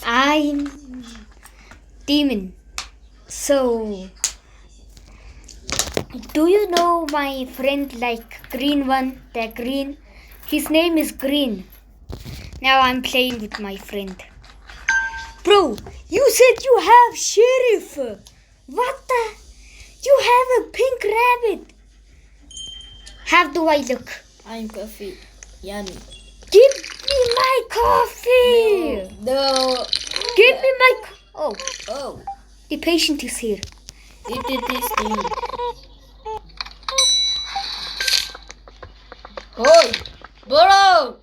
I'm demon. So, do you know my friend like green one? The green. His name is Green. Now I'm playing with my friend. Bro, you said you have sheriff. What the? You have a pink rabbit. How do I look? I'm coffee. Yummy. Give me my coffee. No. Give me my. Oh, the patient is here. It is this thing. Oi, bro.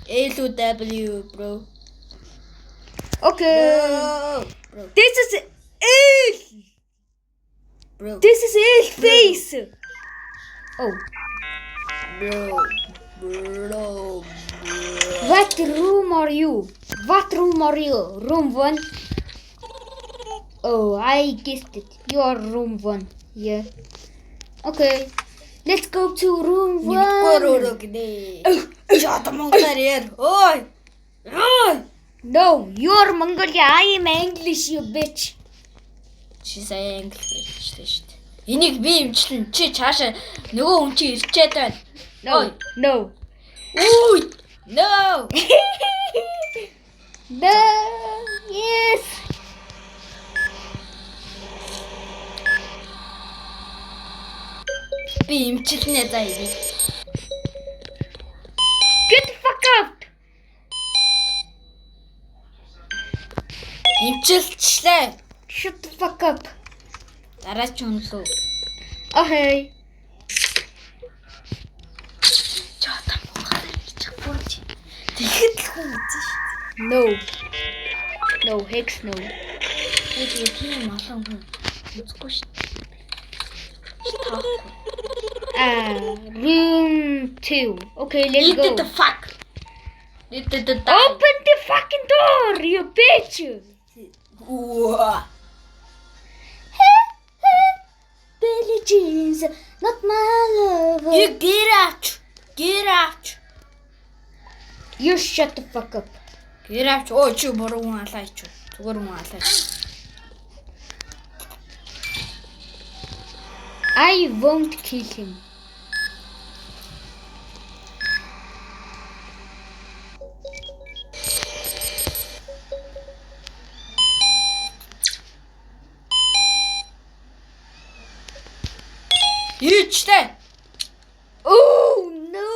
A to W, bro. Okay. Bro. This is it. Bro. This is his face. Oh. Bro. What room are you? Room 1? Oh, I guessed it. You are room 1. Yeah. Okay. Let's go to room 1. Oi. No, you're Mongolia. I am English, you bitch. Чи сая англи хэлсэн шүү дээ. Энийг би имчлэн чи цаашаа нөгөө хүн чи ирчээд байна. No. Ой. No. No. Yes. Би имчлэнэ за энийг. Get the fuck out. Имчилчлээ. Shut the fuck up. Дараа ч өнлөө. Okay. Чата мохоо чапууч. Тэгэхэд л хүн үзэн шүү. No, hex no. Тэгээд тийм олон хүн үзэхгүй шүү. Room 2. Okay, let's go. What the fuck? Open the fucking door, you bitch. Billie Jean's not my lover. You get out. You shut the fuck up. Get out. Оо чи буруу хүн алаач. Зүгээр хүн алаач. I won't kill him. Ирчтэй. Oh no!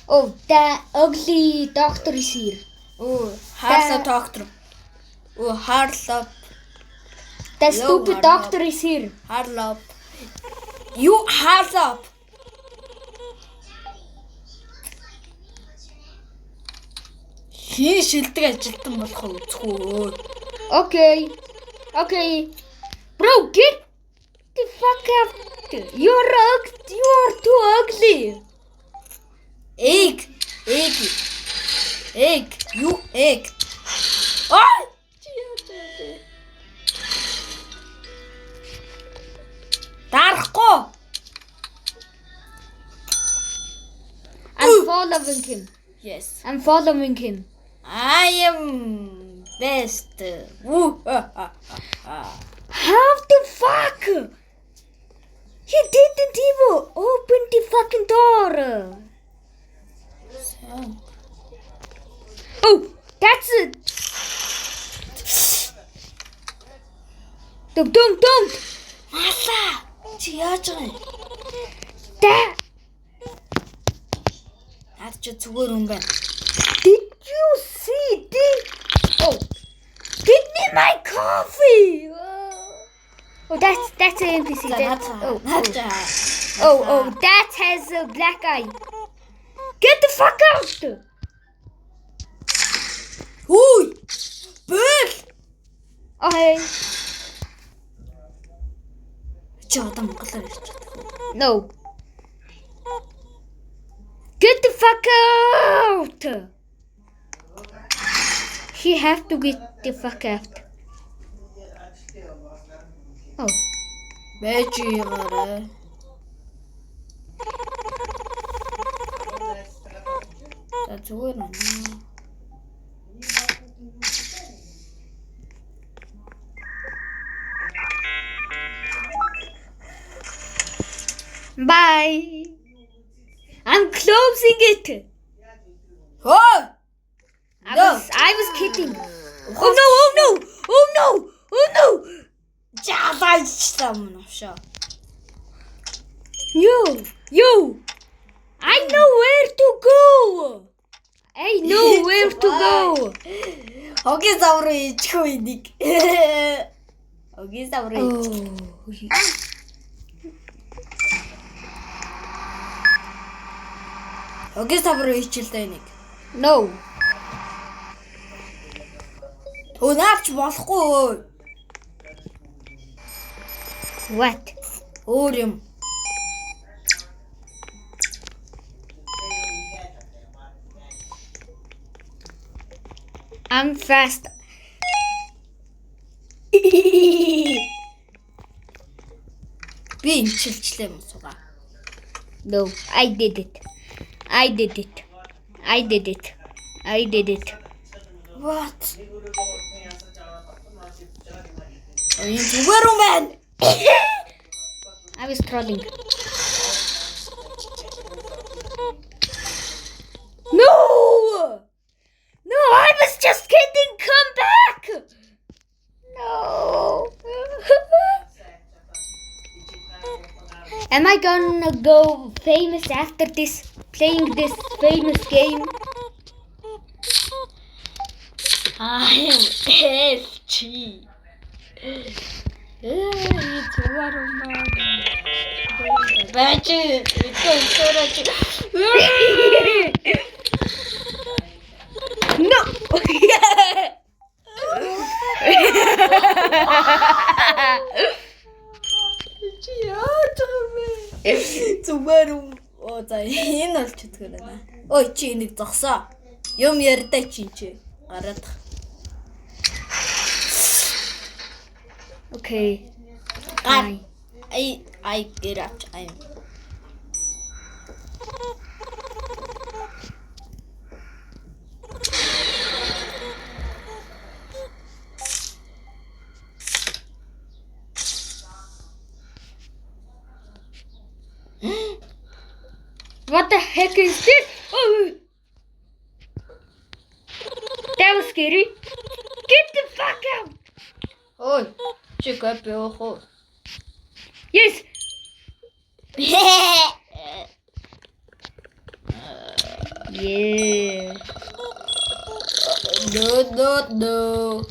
Oh, that ugly doctor is here. Хаалаа доктор. Хаалаа. That stupid doctor is here. Хаалаа. You хаалаа. Хин шилдэг ажилтан болох үзэхгүй. Okay. Bro, get the fuck out. You're too ugly. Egg. You egg. Ой! Дарахгүй. I'm following him. Yes. I'm following him. I am best. How the fuck? He didn't even open the fucking door. Oh, that's it. Don't. Маса. Чи яаж байгаа юм? That. Наад чи зүгээр юм байна. Did you see the? Oh, give me my coffee. Oh, that's an NPC. Oh, that has a black eye. Get the fuck out. Ой! Бэл! Okay. Чи одоо монголоор ярьж байгаа. No. Get the fuck out. He have to get the fuck out. Oh. Байж ягаарай. зүгээр наа. Bye. I'm closing it. Хөө. I was kidding. Oh no, oh no, oh no, oh no. Жаалаачлаа мөн авшаа. You. I know where to go. I know where to go. Хогийн зав руу ичхүү энийг. Хогийн зав руу ич. Хогийн зав руу ичэлтэй энийг. No. Өнөөч болохгүй. What? Өөр юм. I'm fast. Би имчилчлээ юм суга. No, I did it. What? Энэ зүгээр юм байна. I was trolling. No, I was just kidding. Come back. No. Am I gonna go famous after this? Playing this famous game? I am FG. No. Зүгээр үү? Оо за энэ бол чөтгөр байна. Ой чи энийг зогсоо. Юм ярьдаа чи гараад. Okay. I get up. What the heck is this? Oh. That was scary. Get the fuck out. Ой, чи копи охо. Yes. Yeah. No.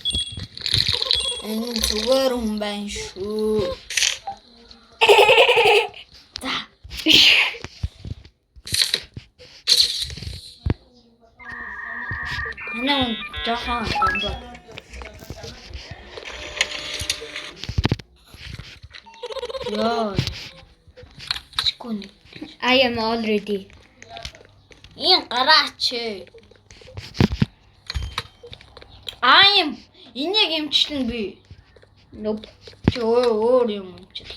Энэ зүгээр юм байна шүү. Та. Анаа жоохон гомдоо. Яа. Скони. I am all ready. Ин гараач. I'm энийг имчлэн би. Nope. Чи өөр юм имчил.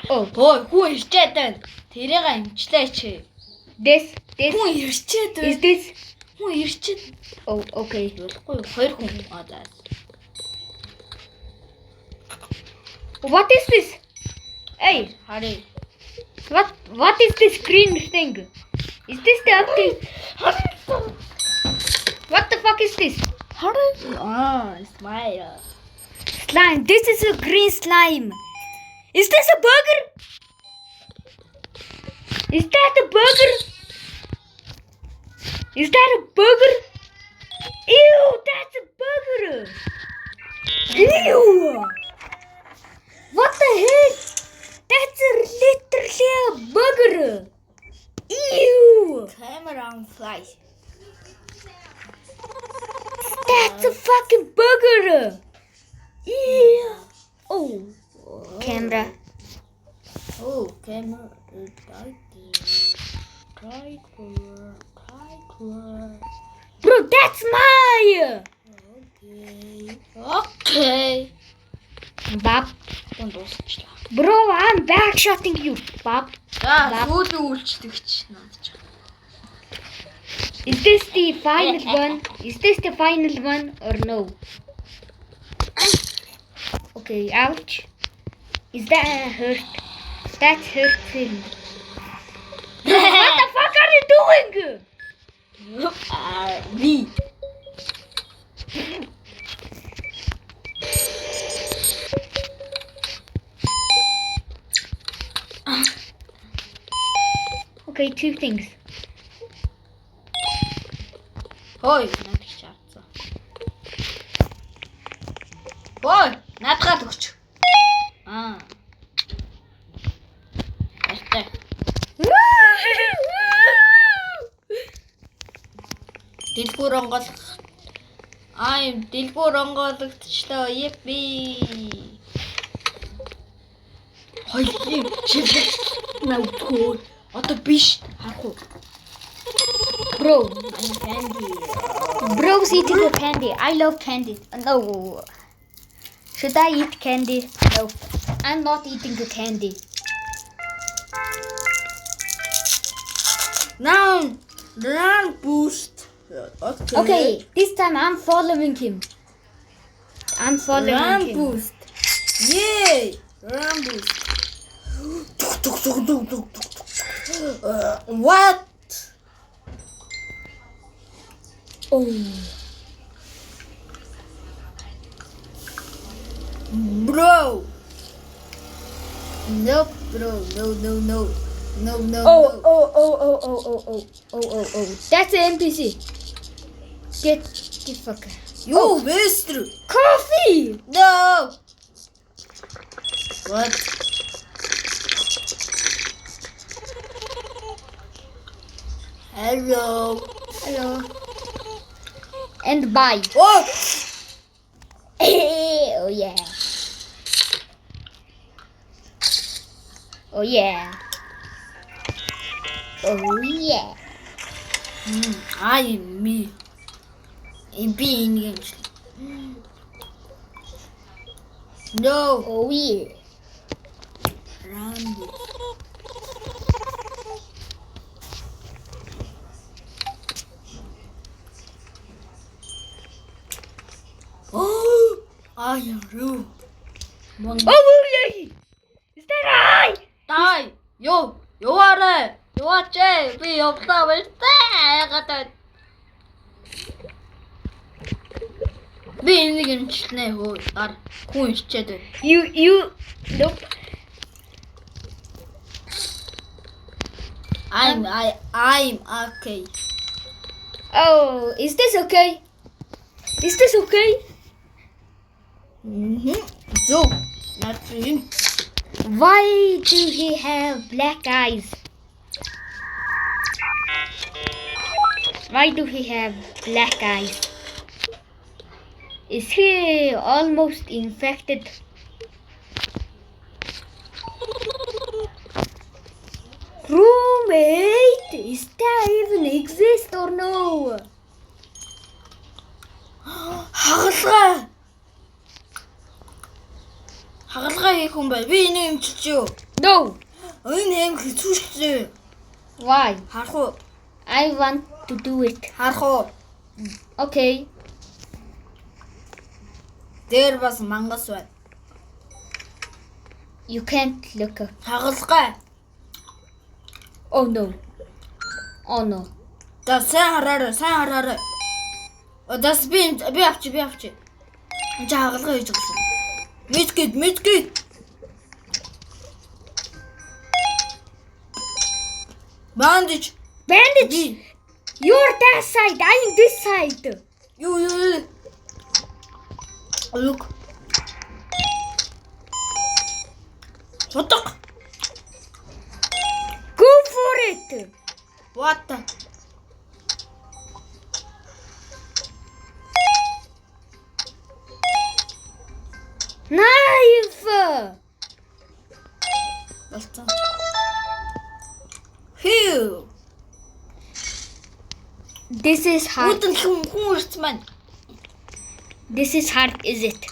Ой, хүн ирчээд байна. Тэрийг имчлээ чи. This. Хүн ирчээд байна. Is this? Хүн ирчээд. Oh, okay. Болохгүй хоёр хүн одоо. What is this? Hey, Хари. what is this green thing? Is this the update? What the fuck is this? Хари. Smile. Slime. This is a green slime. Is this a burger? Is that a burger? Is that a burger? Ew, that's a burger. Ew. What the heck? That's literally a burger. Ew. Camera on fly. That's a fucking burger. Ew. Oh. Camera. Oh, camera. Bro, that's my. Okay. Bap. Он дуусчлаа. Bro, I'm backshotting you. Bob. За, сүүлийн үйлчлэгч надад. Is this the final one? Is this the final one or no? Okay, ouch. Is that hurt? That's hurtful. What the fuck are you doing? Me. Okay, two things. Ой, надад чаацсан. Ой, надад өгч. Артай. Дэлгүүр онгойлгох. Дэлгүүр онгойлгогдчихлоо. Епи. Хоёрын чиглэл навтгүй. Одоо биш харах уу? Bro, Candy. bro's eating a candy. I love candy. No. Should I eat candy? No. I'm not eating the candy. Now, run boost. Okay, this time I'm following him. I'm following Run him. boost. Yay! Run boost. What? Oh. Bro. Nope, bro. No. Oh. That's an NPC. Get the fuck out. You bastard. Coffee! No. What? Hello. Hello. And bye. Oh! Oh yeah. Oh yeah. Oh yeah. I am me. In being English. No. Oh yeah. Round it. Oh, I am rude. Oh yeah. Is that I? Die. Yo are. You are Jay. Be observed. Би энийг юмчлнэ хөө гар хүн ичээд байна. You nope. I'm okay. Oh, is this okay? Is this okay? So, not for him. Why do he have black eyes? Why do he have black eyes? Is he almost infected? Roommate? Is that even exist or no? Хагалгаа хийх хүн бай. Би энийг юмчилж юу? No. Энэ хэм хэцүүштэй. Why? Харах уу? I want to do it. Харах уу? Okay. Дээр бас мангас байна. You can't look up. Хагалгаа. Oh no. Oh no. За сайн хараарай. Одоос би авчи. Энд хагалгаа хийж байгаа шүү. Мэдгэд. Bandage. You're that side. I'm this side. You. Look. What? Go for it. What? Knife. Basta. Phew. This is hard. Хүн This is hard, is it?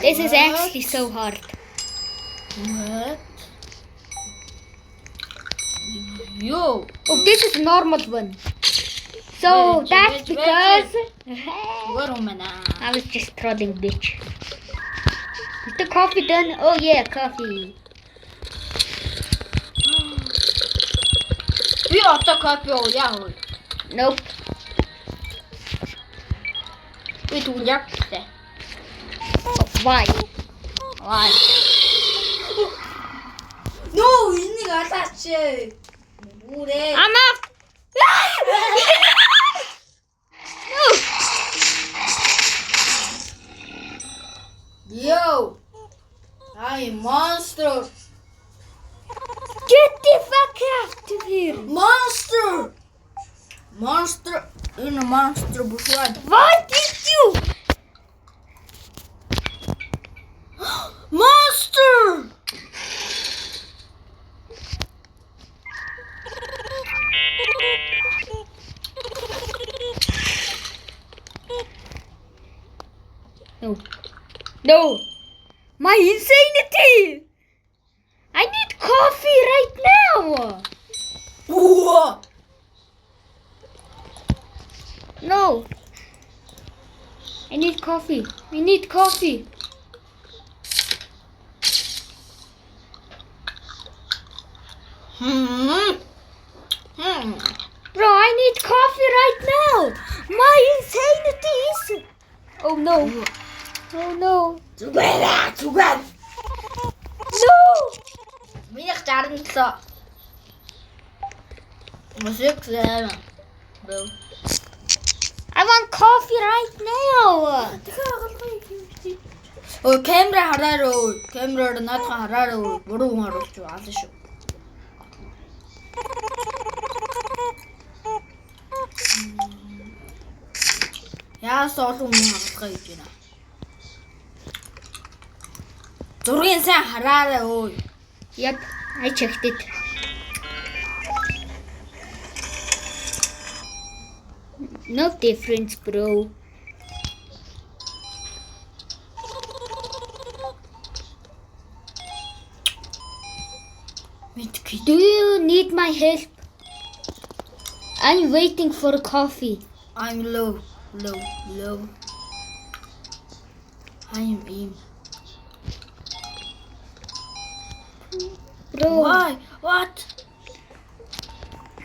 This is actually so hard. What? Yo. Oh, this is normal one. So Veg, that's veg, because Where am I? I was just trolling, bitch. Is the coffee done? Oh yeah, coffee. Би одоо кофе ууяа. Nope. Би тэгвэл яг тээ. Why? Why? No, энийг алаач. Бүрээ. I'm out. No. Yo. I am monster. Get the fuck out of here. Monster. Monster. In a monster bushwad. Why did you? Monster. No. No. My insanity. I need coffee right now. Whoa. No. I need coffee. I need coffee. Bro, I need coffee right now. My insanity is... Oh no. Oh no. Зүгээр. No. Миний 67. Мусик зэм. Бро. I want coffee right now. Ой, камера хараарай. Камераар наадхан хараарай. Буруу хүн харуулж байгаа шүү. Яас олон хүн харуулгаа гэж байна. Зургийн сайн хараарай өө. Yep, I checked it. No difference, bro. Do you need my help? I'm waiting for coffee. I'm low. I am in. Bro, Why? What?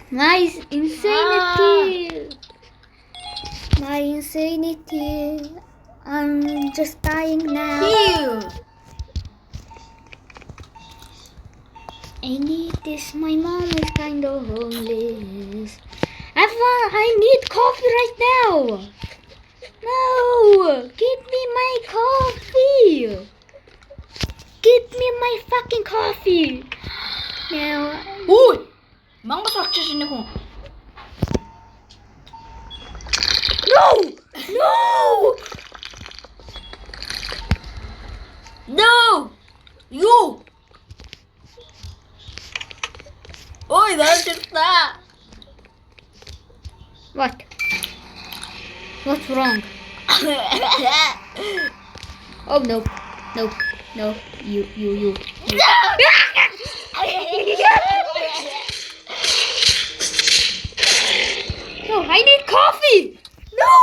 my insanity. My insanity. I'm just dying now. Here. I need this. My mom is kind of homeless. I need coffee right now. No, give me my coffee. Give me my fucking coffee. Now, Ой! Монгол очиж нэг хүн. no, no. No! You! Ой, that's it. What? What's wrong? Oh no, no. You. No, I need coffee. No.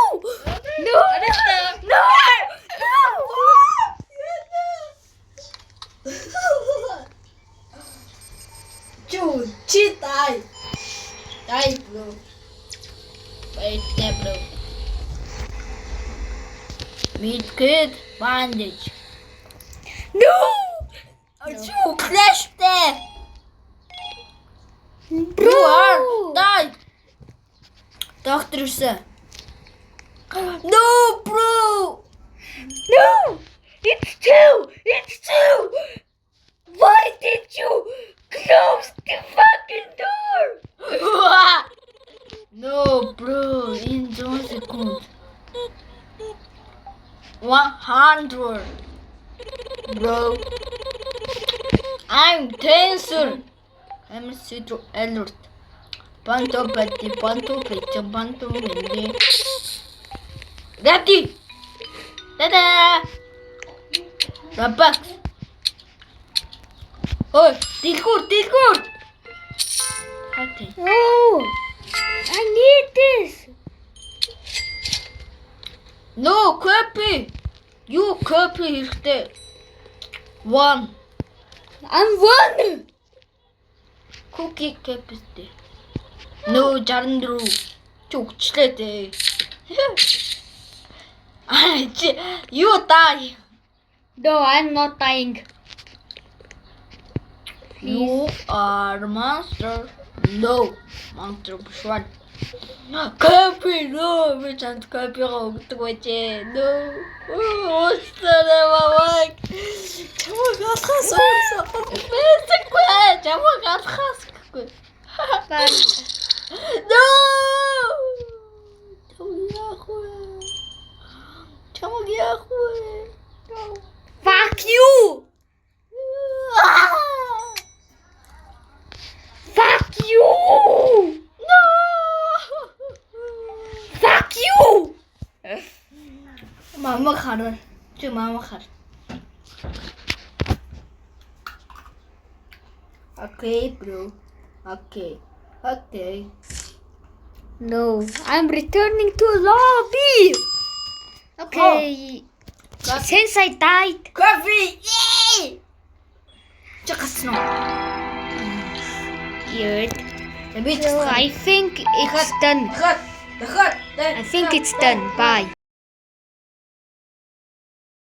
Dude, cheat die. Die, bro. Wait there, bro. Meat kid bandage. No. You crashed there. Bro. You are die. Doctor sir. No, bro. No. It's two. Why did you close the fucking door? No, bro. In 1 second. 100. Bro. I'm tensor. I'm Citro alert. Panto patti, panto mende. Ready. Ta-da! The box. Ой, дэлгүүр. Хатэ. Oh, I need this. No, copy. You copy хэрэгтэй. One. I'm one. Cookie copy. No, 64. Чүгчлээ дээ. You die. No, I'm not dying. You are monster. No, monster биш. Copy, no, we can't copy өгдөг байж. No. Устараа чамаг алхаас уурсан. Бэсэхгүй. Чамаг алхаас гэхгүй. No. Чамаг яах вэ? Fuck you. Fuck you. No. Fuck you. Мама хар. Чи мама хар. Okay, bro. Okay. No, I'm returning to lobby. Okay. Since I died. Coffee. Yay! Чакасно. Weird. Дэвид. So I think it's done. Дахад. I think it's done. Bye.